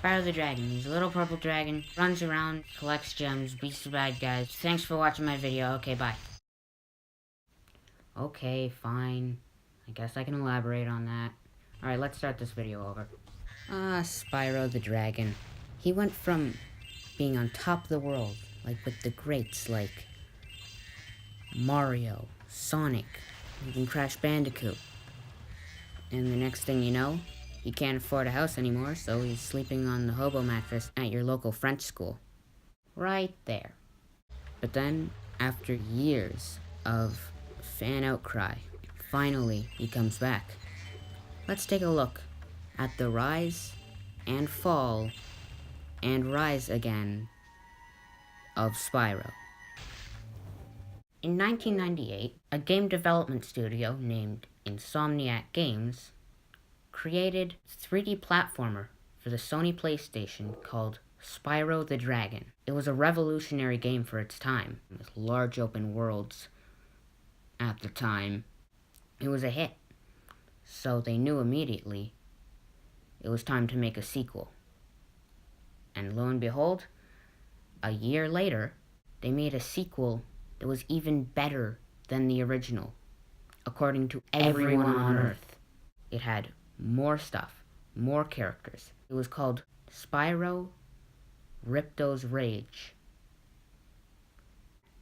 Spyro the Dragon. He's a little purple dragon, runs around, collects gems, beats the bad guys. Thanks for watching my video. Okay, bye. Okay, fine. I guess I can elaborate on that. Alright, let's start this video over. Spyro the Dragon. He went from being on top of the world, like with the greats like Mario, Sonic, even Crash Bandicoot. And the next thing you know, he can't afford a house anymore, so he's sleeping on the hobo mattress at your local French school. Right there. But then, after years of fan outcry, finally he comes back. Let's take a look at the rise and fall and rise again of Spyro. In 1998, a game development studio named Insomniac Games created a 3D platformer for the Sony PlayStation called Spyro the Dragon. It was a revolutionary game for its time, with large open worlds at the time. It was a hit, so they knew immediately it was time to make a sequel. And lo and behold, a year later, they made a sequel that was even better than the original, according to everyone on Earth. It had more stuff, more characters. It was called Spyro Ripto's Rage.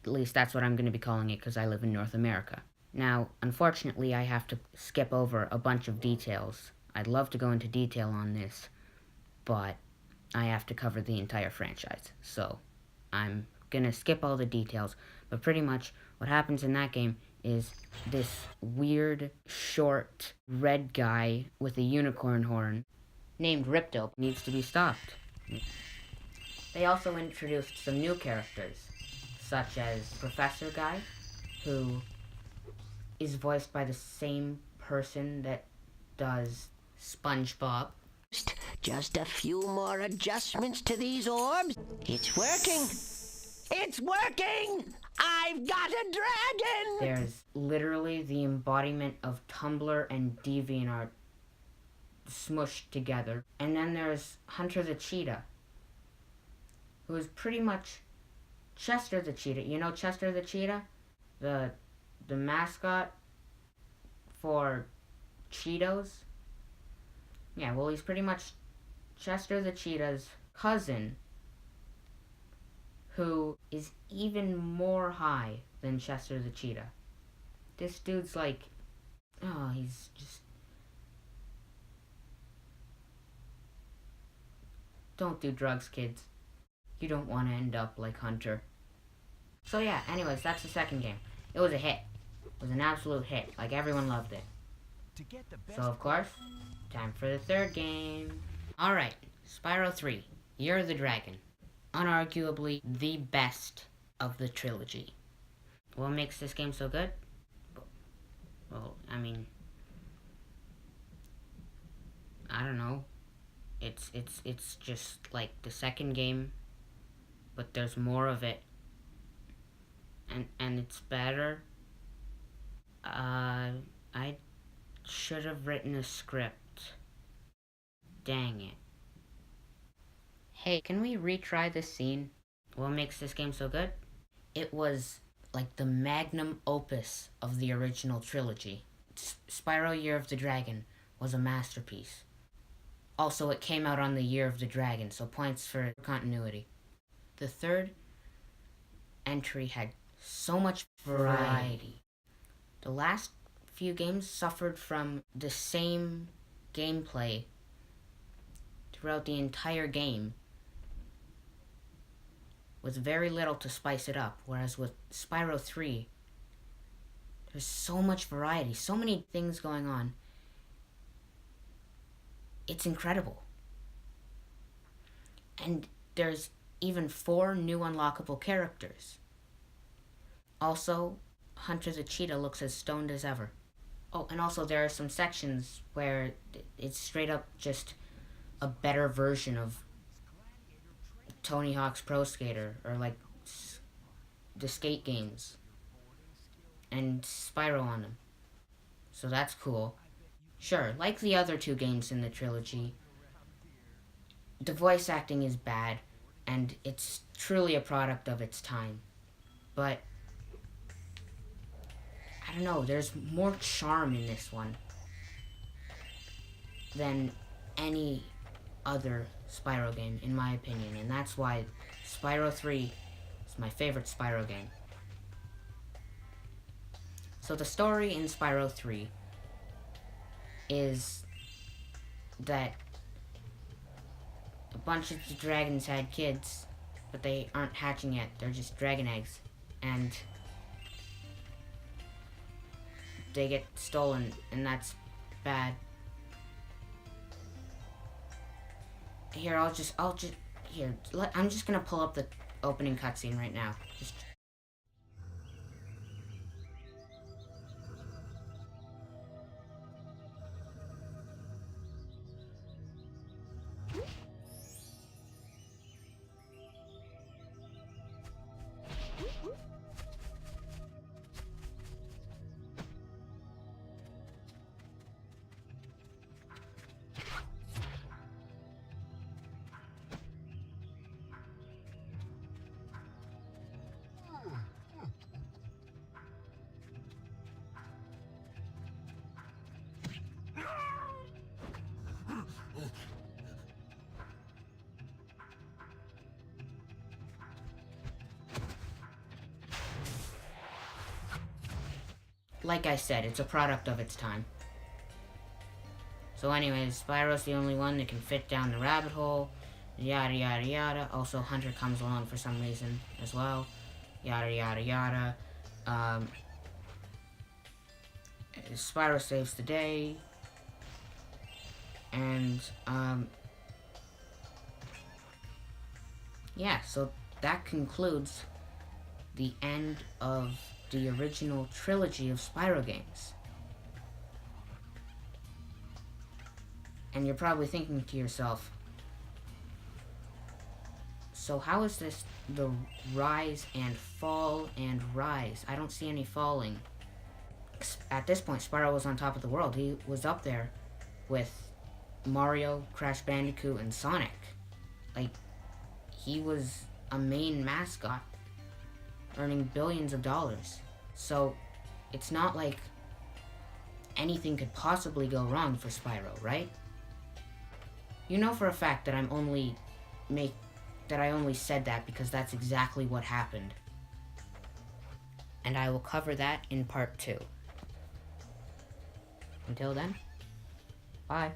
At least that's what I'm going to be calling it because I live in North America. Now, unfortunately, I have to skip over a bunch of details. I'd love to go into detail on this, but I have to cover the entire franchise. So, I'm going to skip all the details, but pretty much what happens in that game is this weird, short, red guy with a unicorn horn named Ripto needs to be stopped. They also introduced some new characters, such as Professor Guy, who is voiced by the same person that does SpongeBob. Just a few more adjustments to these orbs. It's working! It's working! I've got a dragon! There's literally the embodiment of Tumblr and DeviantArt smushed together. And then there's Hunter the Cheetah, who is pretty much Chester the Cheetah. You know Chester the Cheetah? The mascot for Cheetos? Yeah, well, he's pretty much Chester the Cheetah's cousin, who is even more high than Chester the Cheetah. This dude's like, oh, he's just... Don't do drugs, kids. You don't want to end up like Hunter. So yeah, anyways, that's the second game. It was a hit. It was an absolute hit. Like, everyone loved it. So, of course, time for the third game. Alright, Spyro 3, Year of the Dragon. Unarguably the best of the trilogy. What makes this game so good? Well, I mean, I don't know. It's just like the second game, but there's more of it. And it's better. I should have written a script. Dang it. Hey, can we retry this scene? What makes this game so good? It was like the magnum opus of the original trilogy. Spyro Year of the Dragon was a masterpiece. Also, it came out on the Year of the Dragon, so points for continuity. The third entry had so much variety. The last few games suffered from the same gameplay throughout the entire game, with very little to spice it up, whereas with Spyro 3, there's so much variety, so many things going on. It's incredible. And there's even 4 new unlockable characters. Also, Hunter the Cheetah looks as stoned as ever. Oh, and also there are some sections where it's straight up just a better version of Tony Hawk's Pro Skater, or like the skate games, and Spyro on them. So that's cool. Sure, like the other 2 games in the trilogy, the voice acting is bad, and it's truly a product of its time. But I don't know, there's more charm in this one than any other Spyro game, in my opinion, and that's why Spyro 3 is my favorite Spyro game. So the story in Spyro 3 is that a bunch of the dragons had kids, but they aren't hatching yet, they're just dragon eggs, and they get stolen, and that's bad. Here, I'm just gonna pull up the opening cutscene right now. Like I said, it's a product of its time. So anyways, Spyro's the only one that can fit down the rabbit hole. Yada yada yada. Also, Hunter comes along for some reason as well. Yada yada yada. Spyro saves the day. And, yeah, so that concludes the end of the original trilogy of Spyro games. And you're probably thinking to yourself, so how is this the rise and fall and rise? I don't see any falling. At this point, Spyro was on top of the world. He was up there with Mario, Crash Bandicoot, and Sonic. Like, he was a main mascot, earning billions of dollars. So, it's not like anything could possibly go wrong for Spyro, right? You know for a fact that I only said that because that's exactly what happened. And I will cover that in part 2. Until then, bye.